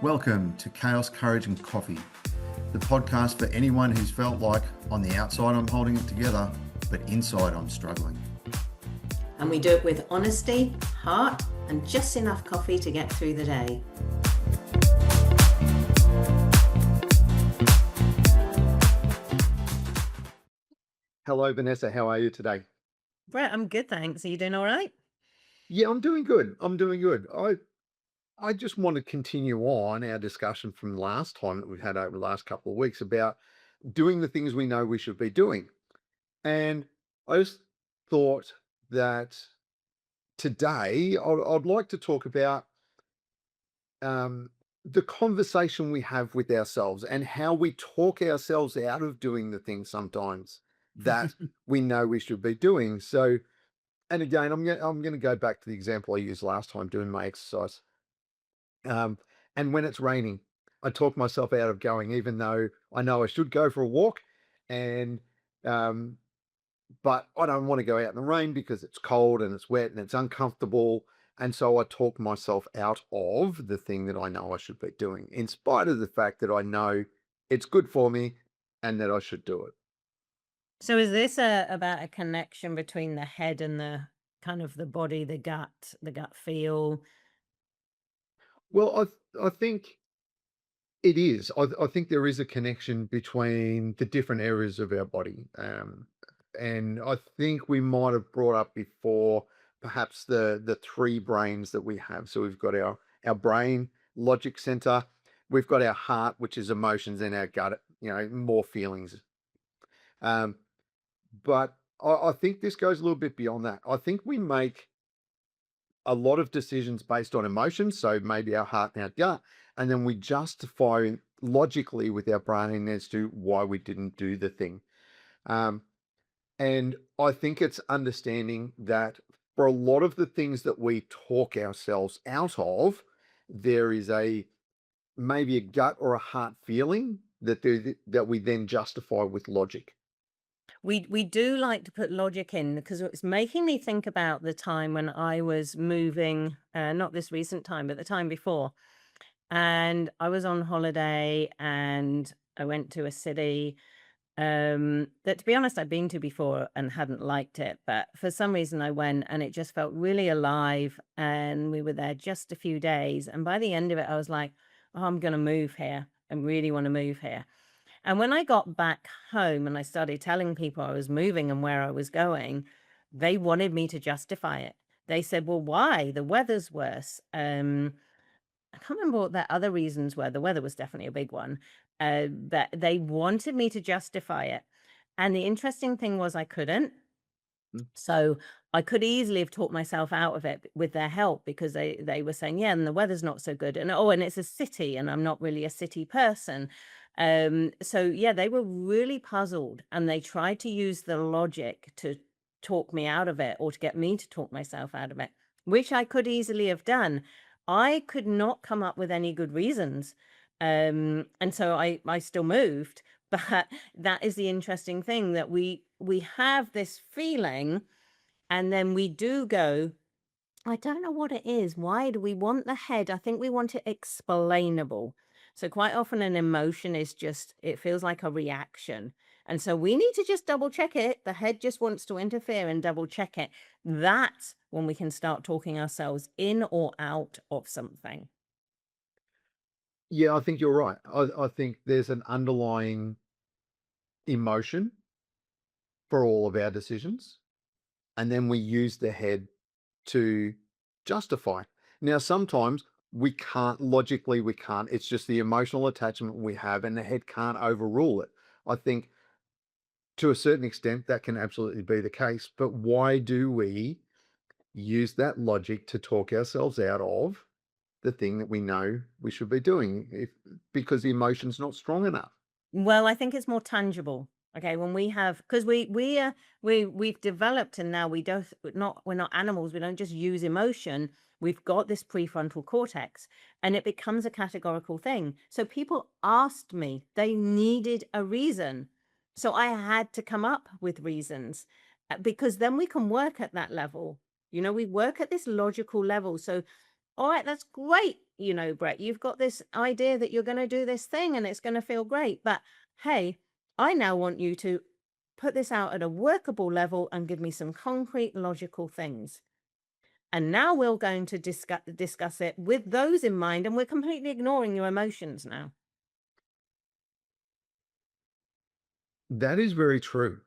Welcome to Chaos, Courage and Coffee, the podcast for anyone who's felt like on the outside I'm holding it together, but inside I'm struggling. And we do it with honesty, heart, and just enough coffee to get through the day. Hello, Vanessa. How are you today? Brett, I'm good, thanks. Are you doing all right? Yeah, I'm doing good. I'm doing good. I just want to continue on our discussion from last time that we've had over the last couple of weeks about doing the things we know we should be doing. And I just thought that today I'd like to talk about um, the conversation we have with ourselves and how we talk ourselves out of doing the things sometimes that we know we should be doing. So, and again, I'm gonna go back to the example I used last time doing my exercise. Um, and when it's raining, I talk myself out of going, even though I know I should go for a walk, and um, but I don't want to go out in the rain because it's cold and it's wet and it's uncomfortable. And so I talk myself out of the thing that I know I should be doing, in spite of the fact that I know it's good for me and that I should do it. So is this about a connection between the head and the kind of the body, the gut feel? Well, I think it is. I think there is a connection between the different areas of our body. And I think we might have brought up before perhaps the three brains that we have. So we've got our brain, logic center, we've got our heart, which is emotions, and our gut, more feelings. Um, but I think this goes a little bit beyond that. I think we make a lot of decisions based on emotions, so maybe our heart and our gut, and then we justify logically with our brain as to why we didn't do the thing. Um, and I think it's understanding that for a lot of the things that we talk ourselves out of, there is a maybe a gut or a heart feeling that we then justify with logic. We do like to put logic in because it's making me think about the time when I was moving, not this recent time, but the time before. And I was on holiday and I went to a city that, to be honest, I'd been to before and hadn't liked it. But for some reason, I went and it just felt really alive. And we were there just a few days. And by the end of it, I was like, oh, I'm going to move here. I really want to move here. And when I got back home and I started telling people I was moving and where I was going, they wanted me to justify it. They said, well, why? The weather's worse. I can't remember what their other reasons were. The weather was definitely a big one. But they wanted me to justify it. And the interesting thing was I couldn't. Mm. So I could easily have talked myself out of it with their help because they were saying, yeah, and the weather's not so good. And oh, and it's a city, and I'm not really a city person. So yeah, they were really puzzled and they tried to use the logic to talk me out of it or to get me to talk myself out of it, which I could easily have done. I could not come up with any good reasons. And so I still moved. But that is the interesting thing that we have this feeling and then we do go, I don't know what it is. Why do we want the head? I think we want it explainable. So quite often an emotion is just, it feels like a reaction. And so we need to just double check it. The head just wants to interfere and double check it. That's when we can start talking ourselves in or out of something. Yeah, I think you're right. I think there's an underlying emotion for all of our decisions, and then we use the head to justify. Now, sometimes we can't. It's just the emotional attachment we have, and the head can't overrule it. I think to a certain extent that can absolutely be the case. But why do we use that logic to talk ourselves out of the thing that we know we should be doing? Because the emotion's not strong enough. Well, I think it's more tangible. Okay, when we have, because we've developed and now we don't, we're not animals. We don't just use emotion. We've got this prefrontal cortex and it becomes a categorical thing. So people asked me, they needed a reason. So I had to come up with reasons because then we can work at that level. We work at this logical level. So All right, that's great. Brett, you've got this idea that you're going to do this thing and it's going to feel great. But hey, I now want you to put this out at a workable level and give me some concrete, logical things. And now we're going to discuss it with those in mind. And we're completely ignoring your emotions now. That is very true.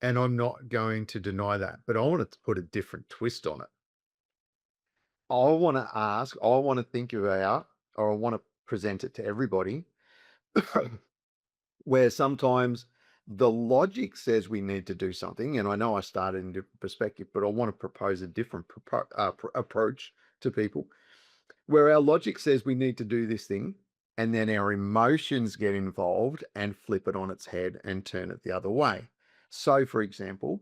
And I'm not going to deny that, but I want to put a different twist on it. I want to think about, or I want to present it to everybody where sometimes the logic says we need to do something. And I know I started in a different perspective, but I want to propose a different approach to people where our logic says we need to do this thing. And then our emotions get involved and flip it on its head and turn it the other way. So, for example,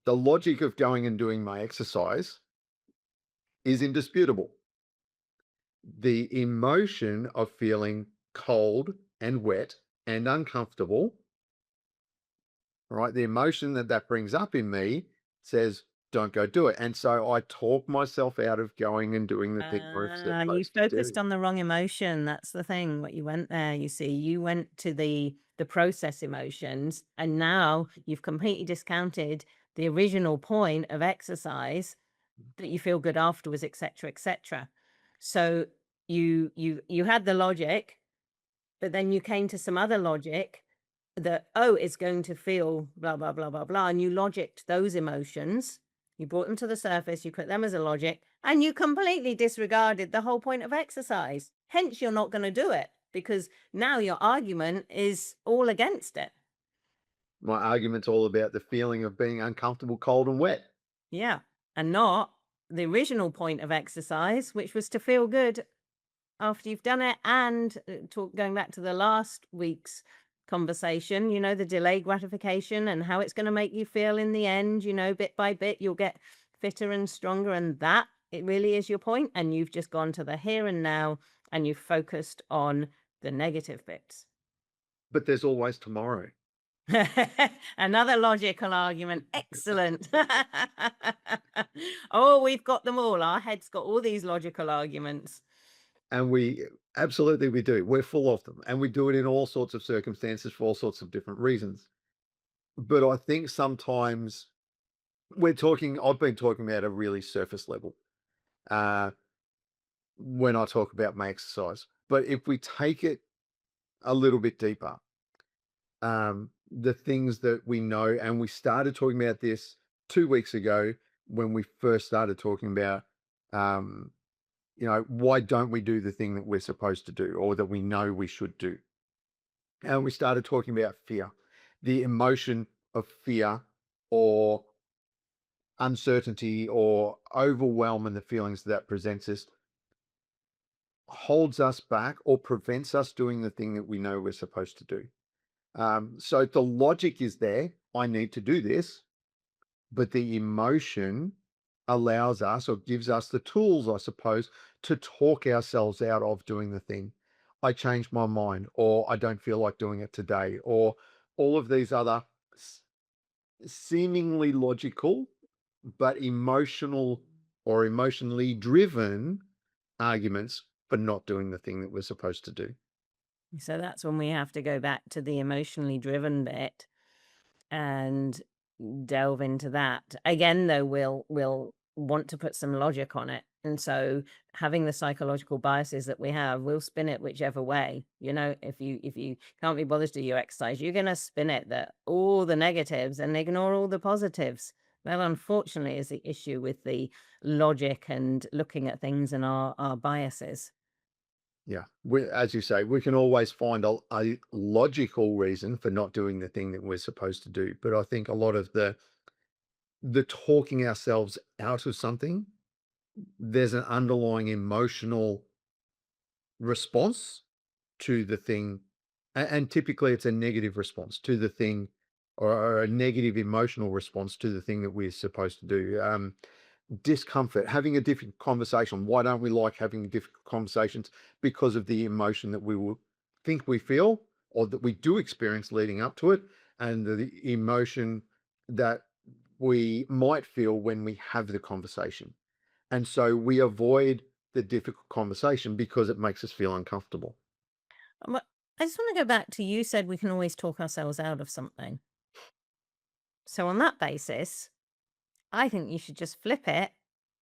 the logic of going and doing my exercise is indisputable. The emotion of feeling cold and wet and uncomfortable, right? The emotion that brings up in me says, don't go do it. And so I talk myself out of going and doing the thing we're You supposed to focused do. on the wrong emotion. That's the thing. What you went there, you see, you went to the process emotions, and now you've completely discounted the original point of exercise, that you feel good afterwards, etc., etc. So you had the logic, but then you came to some other logic that, oh, it's going to feel blah blah blah blah blah, and you logicked those emotions. You brought them to the surface, you put them as a logic, and you completely disregarded the whole point of exercise. Hence, you're not going to do it because now your argument is all against it. My argument's all about the feeling of being uncomfortable, cold, and wet. Yeah. And not the original point of exercise, which was to feel good after you've done it. And going back to the last week's conversation, the delayed gratification and how it's going to make you feel in the end, bit by bit, you'll get fitter and stronger. And that, it really is your point. And you've just gone to the here and now and you've focused on the negative bits. But there's always tomorrow. Another logical argument. Excellent. Oh, we've got them all. Our head's got all these logical arguments. And we absolutely we do. We're full of them. And we do it in all sorts of circumstances for all sorts of different reasons. But I think sometimes I've been talking about a really surface level when I talk about my exercise. But if we take it a little bit deeper, the things that we know, and we started talking about this 2 weeks ago when we first started talking about, why don't we do the thing that we're supposed to do or that we know we should do? And we started talking about fear, the emotion of fear or uncertainty or overwhelm, and the feelings that presents us holds us back or prevents us doing the thing that we know we're supposed to do. So the logic is there. I need to do this, but the emotion allows us or gives us the tools, I suppose, to talk ourselves out of doing the thing. I changed my mind, or I don't feel like doing it today, or all of these other seemingly logical but emotional or emotionally driven arguments for not doing the thing that we're supposed to do. So that's when we have to go back to the emotionally driven bit and delve into that. Again, though, we'll want to put some logic on it. And so having the psychological biases that we have, we'll spin it whichever way. If you can't be bothered to do your exercise, you're gonna spin it that all the negatives and ignore all the positives. That unfortunately is the issue with the logic and looking at things and our biases. Yeah, as you say, we can always find a logical reason for not doing the thing that we're supposed to do. But I think a lot of the talking ourselves out of something, there's an underlying emotional response to the thing, and typically it's a negative response to the thing, or a negative emotional response to the thing that we're supposed to do. Discomfort, having a difficult conversation. Why don't we like having difficult conversations? Because of the emotion that we will think we feel or that we do experience leading up to it, and the emotion that we might feel when we have the conversation. And so we avoid the difficult conversation because it makes us feel uncomfortable. But I just want to go back to you said we can always talk ourselves out of something. So on that basis, I think you should just flip it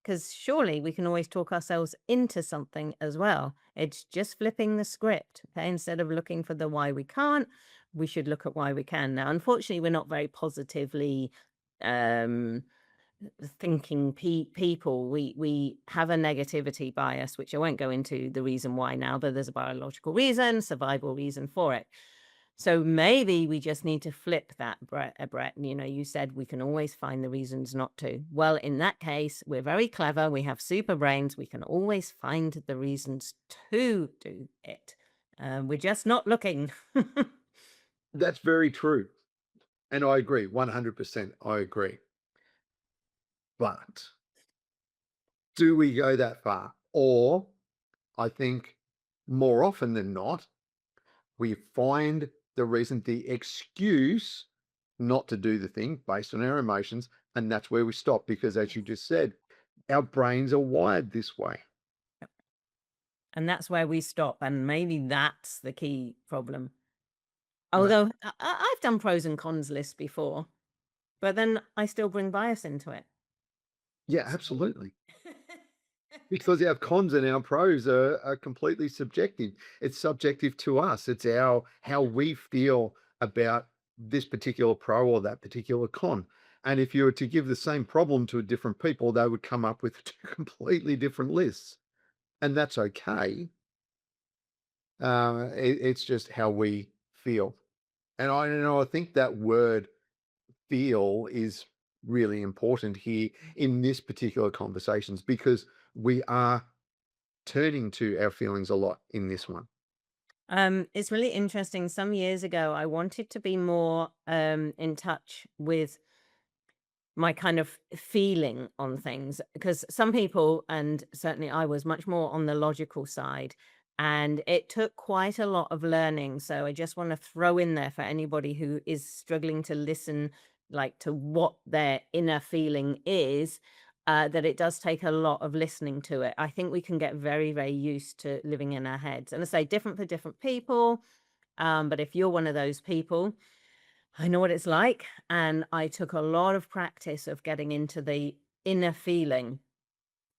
because surely we can always talk ourselves into something as well. It's just flipping the script. Okay. Instead of looking for the why we can't, we should look at why we can. Now, unfortunately, we're not very positively um thinking people. We have a negativity bias, which I won't go into the reason why now, but there's a biological reason, survival reason for it. So maybe we just need to flip that, Brett. You know, you said we can always find the reasons not to. Well, in that case, we're very clever. We have super brains. We can always find the reasons to do it. We're just not looking. That's very true. And I agree, 100%. I agree. But do we go that far? Or I think more often than not, we find the reason, the excuse not to do the thing based on our emotions. And that's where we stop because, as you just said, our brains are wired this way. And that's where we stop. And maybe that's the key problem. That- Although I've done pros and cons lists before, but then I still bring bias into it. yeah, absolutely. Because our cons and our pros are completely subjective. It's subjective to us. It's our how we feel about this particular pro or that particular con. And if you were to give the same problem to different people, they would come up with two completely different lists. And that's okay. It's just how we feel. And I know I think that word feel is really important here in this particular conversations because we are turning to our feelings a lot in this one. It's really interesting. Some years ago, I wanted to be more in touch with my kind of feeling on things because some people, and certainly I was much more on the logical side, and it took quite a lot of learning. So I just want to throw in there for anybody who is struggling to listen, like to what their inner feeling is. That it does take a lot of listening to it. I think we can get very, very used to living in our heads. And I say different for different people. But if you're one of those people, I know what it's like, and I took a lot of practice of getting into the inner feeling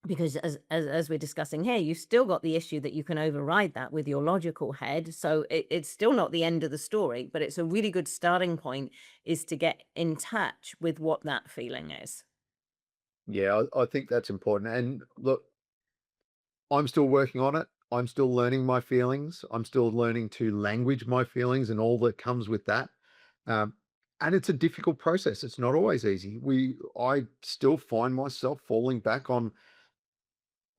because as we're discussing here, you've still got the issue that you can override that with your logical head. So it's still not the end of the story, but it's a really good starting point is to get in touch with what that feeling is. Yeah, I think that's important. And look, I'm still working on it. I'm still learning my feelings. I'm still learning to language my feelings and all that comes with that. Um, and it's a difficult process. It's not always easy. I still find myself falling back on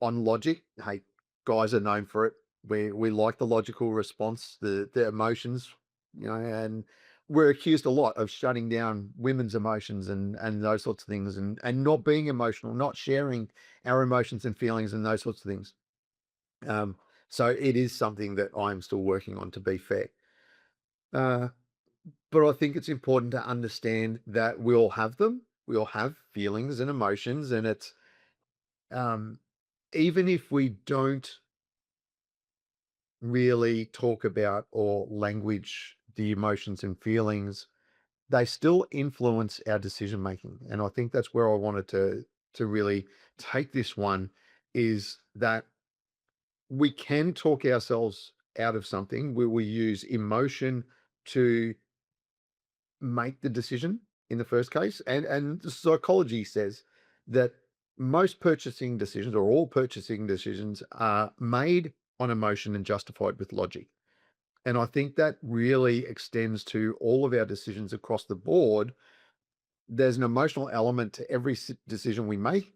logic. Hey, guys are known for it. We like the logical response, the emotions, and we're accused a lot of shutting down women's emotions and those sorts of things and not being emotional, not sharing our emotions and feelings and those sorts of things. Um, so it is something that I'm still working on, to be fair. Uh, but I think it's important to understand that we all have them. We all have feelings and emotions, and it's um, even if we don't really talk about or language the emotions and feelings, they still influence our decision making. And I think that's where I wanted to really take this one is that we can talk ourselves out of something where we use emotion to make the decision in the first case. And the psychology says that most purchasing decisions or all purchasing decisions are made on emotion and justified with logic. And I think that really extends to all of our decisions across the board. There's an emotional element to every decision we make,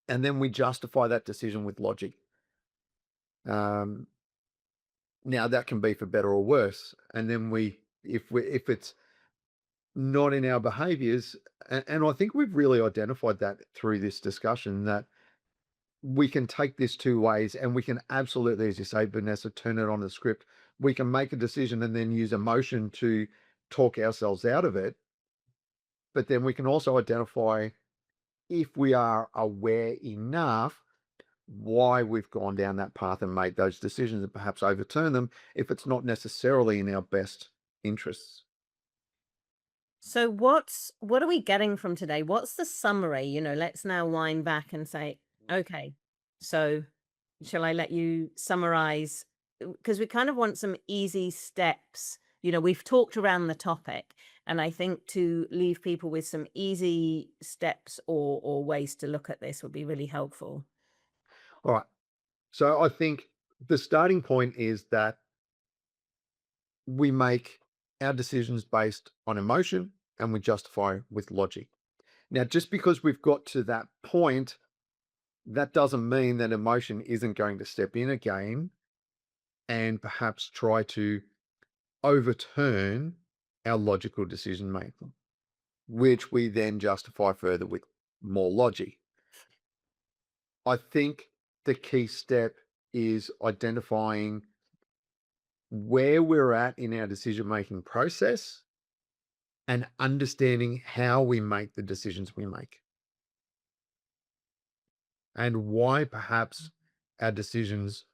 and then we justify that decision with logic. Um, Now that can be for better or worse. And then if it's not in our behaviors, and I think we've really identified that through this discussion that we can take this two ways and we can absolutely, as you say, Vanessa, turn it on the script. We can make a decision and then use emotion to talk ourselves out of it. But then we can also identify if we are aware enough why we've gone down that path and made those decisions and perhaps overturn them if it's not necessarily in our best interests. So what are we getting from today? What's the summary? Let's now wind back and say, okay, so shall I let you summarize? Because we kind of want some easy steps. We've talked around the topic, and I think to leave people with some easy steps or ways to look at this would be really helpful. All right. So I think the starting point is that we make our decisions based on emotion and we justify with logic. Now, just because we've got to that point, that doesn't mean that emotion isn't going to step in again and perhaps try to overturn our logical decision making, which we then justify further with more logic. I think the key step is identifying where we're at in our decision making process and understanding how we make the decisions we make and why perhaps our decisions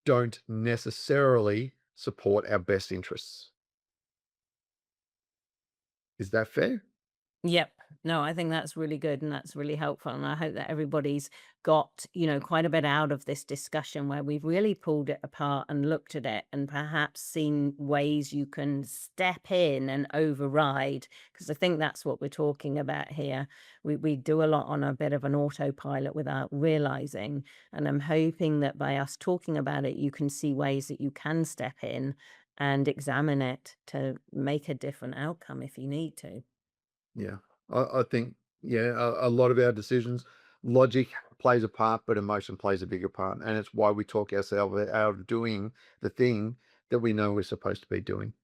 don't necessarily support our best interests. Is that fair? Yep. No, I think that's really good and that's really helpful. And I hope that everybody's got, quite a bit out of this discussion where we've really pulled it apart and looked at it and perhaps seen ways you can step in and override. Because I think that's what we're talking about here. We do a lot on a bit of an autopilot without realizing. And I'm hoping that by us talking about it, you can see ways that you can step in and examine it to make a different outcome if you need to. Yeah. I think, yeah, a lot of our decisions, logic plays a part, but emotion plays a bigger part. And it's why we talk ourselves out of doing the thing that we know we're supposed to be doing.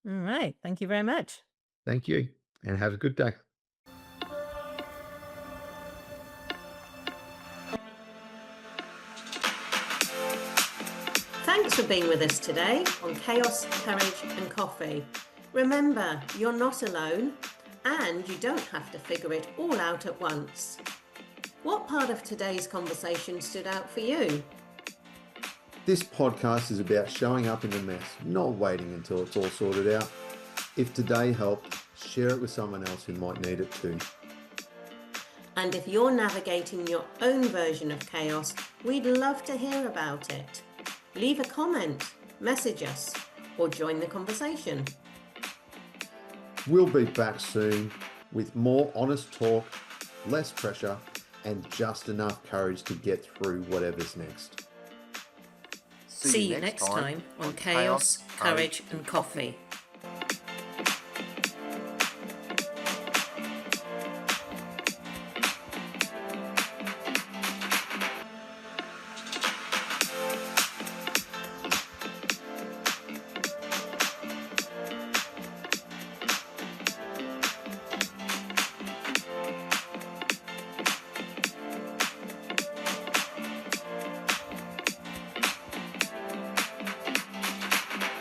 All right. Thank you very much. Thank you and have a good day. Thanks for being with us today on Chaos, Courage and Coffee. Remember, you're not alone and you don't have to figure it all out at once. What part of today's conversation stood out for you? This podcast is about showing up in the mess, not waiting until it's all sorted out. If today helped, share it with someone else who might need it too. And if you're navigating your own version of chaos, we'd love to hear about it. Leave a comment, message us, or join the conversation. We'll be back soon with more honest talk, less pressure, and just enough courage to get through whatever's next. See you next time on Chaos, Courage and Coffee.